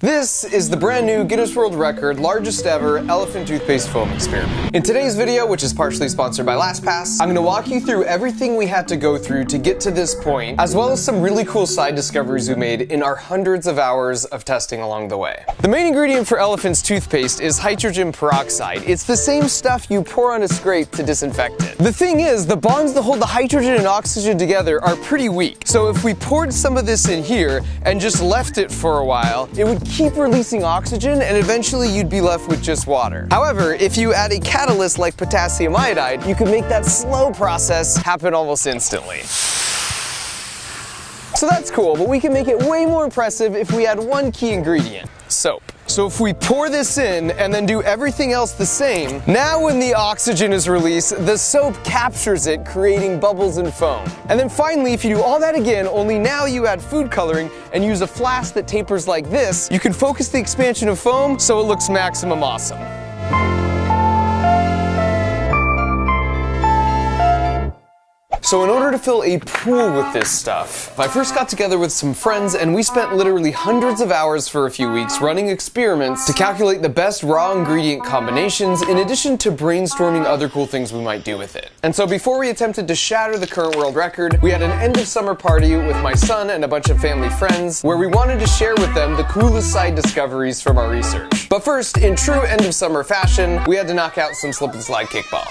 This is the brand new Guinness World Record largest ever elephant toothpaste foam experiment. In today's video, which is partially sponsored by LastPass, I'm going to walk you through everything we had to go through to get to this point, as well as some really cool side discoveries we made in our hundreds of hours of testing along the way. The main ingredient for elephant's toothpaste is hydrogen peroxide. It's the same stuff you pour on a scrape to disinfect it. The thing is, the bonds that hold the hydrogen and oxygen together are pretty weak. So if we poured some of this in here and just left it for a while, it would keep releasing oxygen and eventually you'd be left with just water. However, if you add a catalyst like potassium iodide, you can make that slow process happen almost instantly. So that's cool, but we can make it way more impressive if we add one key ingredient: soap. So if we pour this in and then do everything else the same, now when the oxygen is released, the soap captures it, creating bubbles and foam. And then finally, if you do all that again, only now you add food coloring and use a flask that tapers like this, you can focus the expansion of foam so it looks maximum awesome. So in order to fill a pool with this stuff, I first got together with some friends and we spent literally hundreds of hours for a few weeks running experiments to calculate the best raw ingredient combinations, in addition to brainstorming other cool things we might do with it. And so before we attempted to shatter the current world record, we had an end of summer party with my son and a bunch of family friends where we wanted to share with them the coolest side discoveries from our research. But first, in true end of summer fashion, we had to knock out some slip and slide kickball.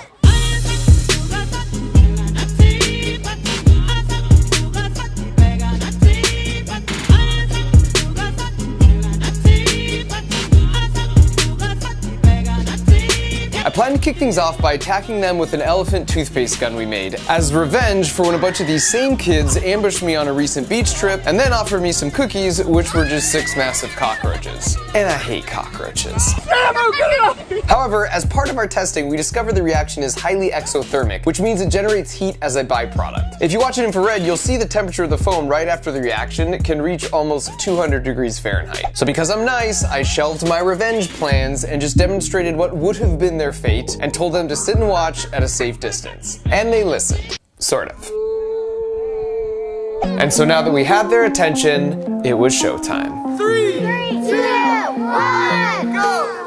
I plan to kick things off by attacking them with an elephant toothpaste gun we made, as revenge for when a bunch of these same kids ambushed me on a recent beach trip and then offered me some cookies, which were just 6 massive cockroaches. And I hate cockroaches. However, as part of our testing, we discovered the reaction is highly exothermic, which means it generates heat as a byproduct. If you watch it infrared, you'll see the temperature of the foam right after the reaction can reach almost 200 degrees Fahrenheit. So because I'm nice, I shelved my revenge plans and just demonstrated what would have been their fate and told them to sit and watch at a safe distance. And they listened. Sort of. And so now that we had their attention, it was showtime. 3, 2, 1, go!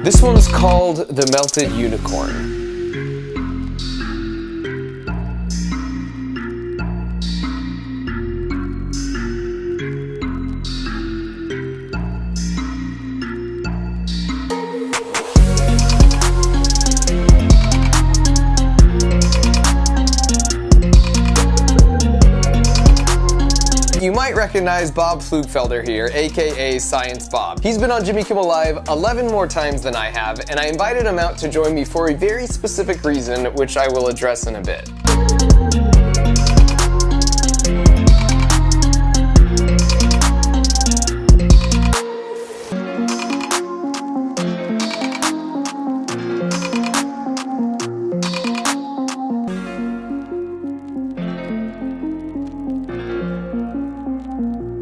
This one's called the Melted Unicorn. You might recognize Bob Flugfelder here, aka Science Bob. He's been on Jimmy Kimmel Live 11 more times than I have, and I invited him out to join me for a very specific reason, which I will address in a bit.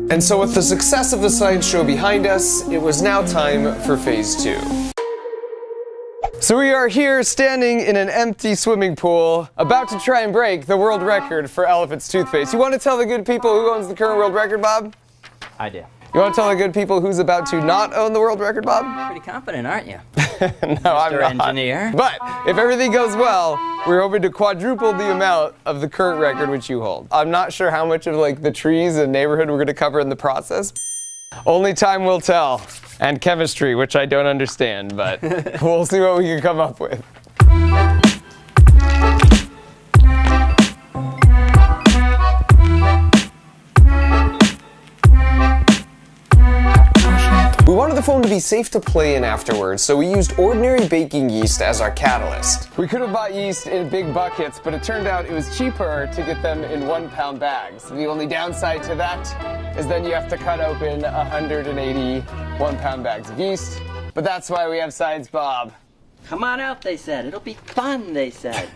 And so with the success of the science show behind us, it was now time for phase 2. So we are here standing in an empty swimming pool, about to try and break the world record for elephant's toothpaste. You want to tell the good people who owns the current world record, Bob? I do. You want to tell the good people who's about to not own the world record, Bob? Pretty confident, aren't you? No, I'm not. Engineer. But if everything goes well, we're hoping to quadruple the amount of the current record which you hold. I'm not sure how much of like the trees and neighborhood we're going to cover in the process. Only time will tell. And chemistry, which I don't understand, but we'll see what we can come up with. We wanted the foam to be safe to play in afterwards, so we used ordinary baking yeast as our catalyst. We could have bought yeast in big buckets, but it turned out it was cheaper to get them in 1-pound bags. The only downside to that is then you have to cut open 180 1-pound bags of yeast, but that's why we have Science Bob. Come on out, they said. It'll be fun, they said.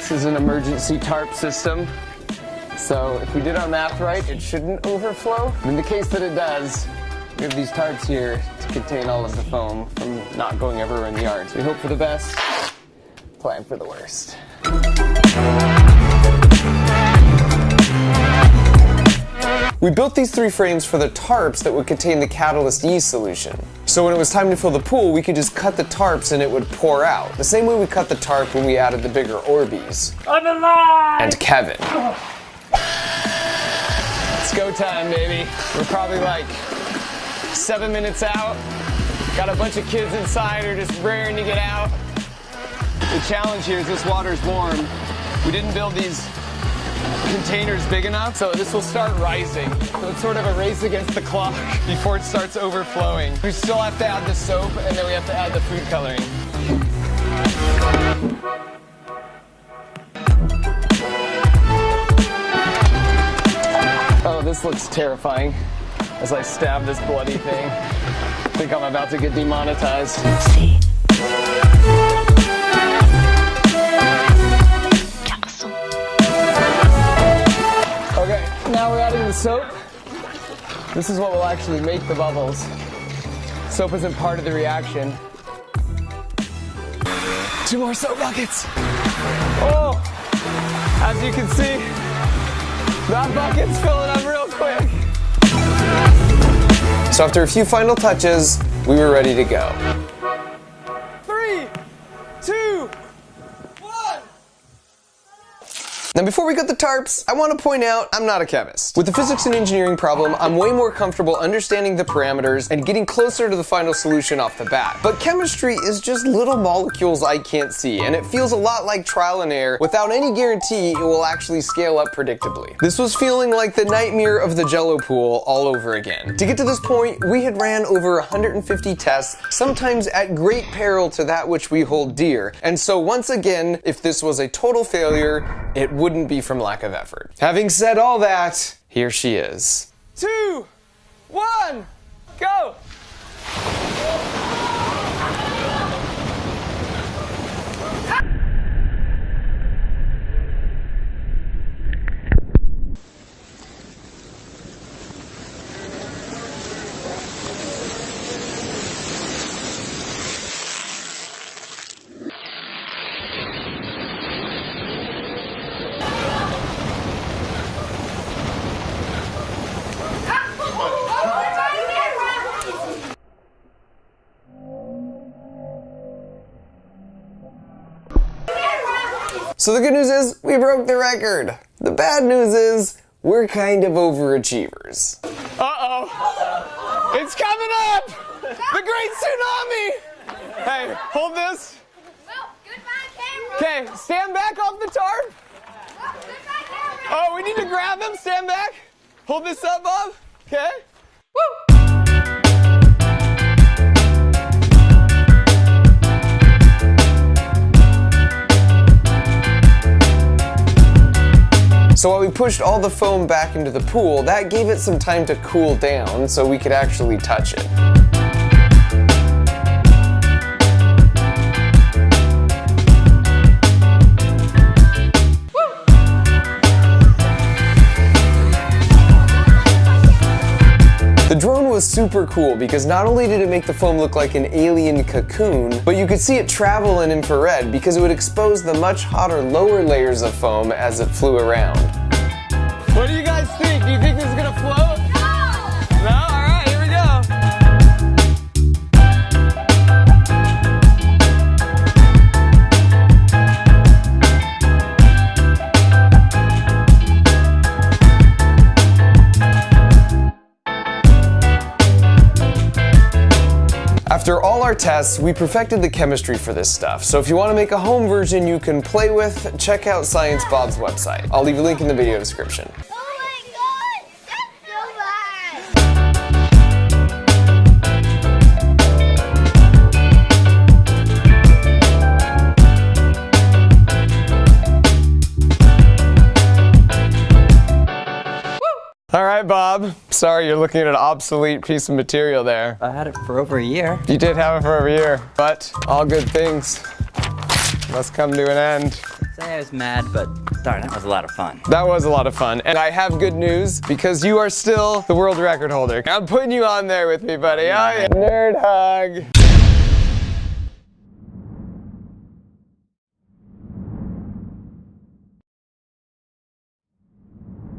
This is an emergency tarp system. So if we did our math right, it shouldn't overflow. In the case that it does, we have these tarps here to contain all of the foam from not going everywhere in the yard. So we hope for the best, plan for the worst. We built these 3 frames for the tarps that would contain the catalyst yeast solution. So when it was time to fill the pool, we could just cut the tarps and it would pour out. The same way we cut the tarp when we added the bigger Orbeez. I'm alive! And Kevin. It's go time, baby. We're probably like 7 minutes out. Got a bunch of kids inside who are just raring to get out. The challenge here is this water's warm. We didn't build these containers big enough, so this will start rising. So it's sort of a race against the clock before it starts overflowing. We still have to add the soap, and then we have to add the food coloring. Oh, this looks terrifying as I stab this bloody thing. I think I'm about to get demonetized. Okay, now we're adding the soap. This is what will actually make the bubbles. Soap isn't part of the reaction. 2 more soap buckets. Oh, as you can see, that bucket's filling up real quick. So after a few final touches, we were ready to go. 3, 2, 1. Now before we got the tarps, I want to point out I'm not a chemist. With the physics and engineering problem, I'm way more comfortable understanding the parameters and getting closer to the final solution off the bat. But chemistry is just little molecules I can't see, and it feels a lot like trial and error without any guarantee it will actually scale up predictably. This was feeling like the nightmare of the Jello pool all over again. To get to this point, we had ran over 150 tests, sometimes at great peril to that which we hold dear. And so once again, if this was a total failure, it wouldn't be from lack of effort. Having said all that, here she is. 2, 1, go! So the good news is, we broke the record. The bad news is, we're kind of overachievers. Uh-oh. It's coming up! The great tsunami! Hey, hold this. Well, goodbye, camera. Okay, stand back off the tarp. Well, goodbye, camera. Oh, we need to grab them. Stand back. Hold this up, Bob. Okay? Woo! So while we pushed all the foam back into the pool, that gave it some time to cool down so we could actually touch it. The drone was super cool because not only did it make the foam look like an alien cocoon, but you could see it travel in infrared because it would expose the much hotter lower layers of foam as it flew around. What do you guys think? Do you think this is gonna float? No! No? Alright, here we go. After all our tests, we perfected the chemistry for this stuff, so if you want to make a home version you can play with, check out Science Bob's website. I'll leave a link in the video description. Oh my god! That's so bad! Alright, Bob. Sorry you're looking at an obsolete piece of material there. I had it for over a year. You did have it for over a year, but all good things must come to an end. say I was mad, but darn, that was a lot of fun. That was a lot of fun. And I have good news because you are still the world record holder. I'm putting you on there with me, buddy. Oh, yeah. Nerd hug.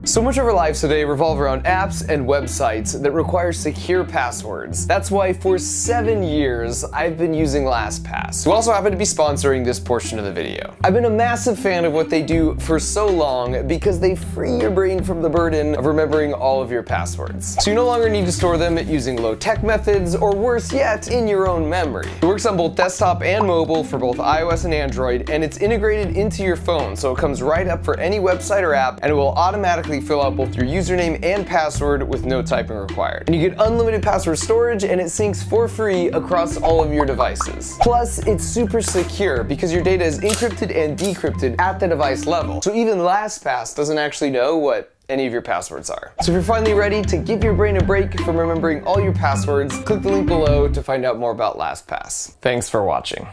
So much of our lives today revolve around apps and websites that require secure passwords. That's why for 7 years, I've been using LastPass, who also happen to be sponsoring this portion of the video. I've been a massive fan of what they do for so long because they free your brain from the burden of remembering all of your passwords. So you no longer need to store them using low-tech methods, or worse yet, in your own memory. It works on both desktop and mobile for both iOS and Android, and it's integrated into your phone, so it comes right up for any website or app, and it will automatically fill out both your username and password with no typing required. And you get unlimited password storage, and it syncs for free across all of your devices. Plus, it's super secure because your data is encrypted and decrypted at the device level. So even LastPass doesn't actually know what any of your passwords are. So if you're finally ready to give your brain a break from remembering all your passwords, click the link below to find out more about LastPass. Thanks for watching.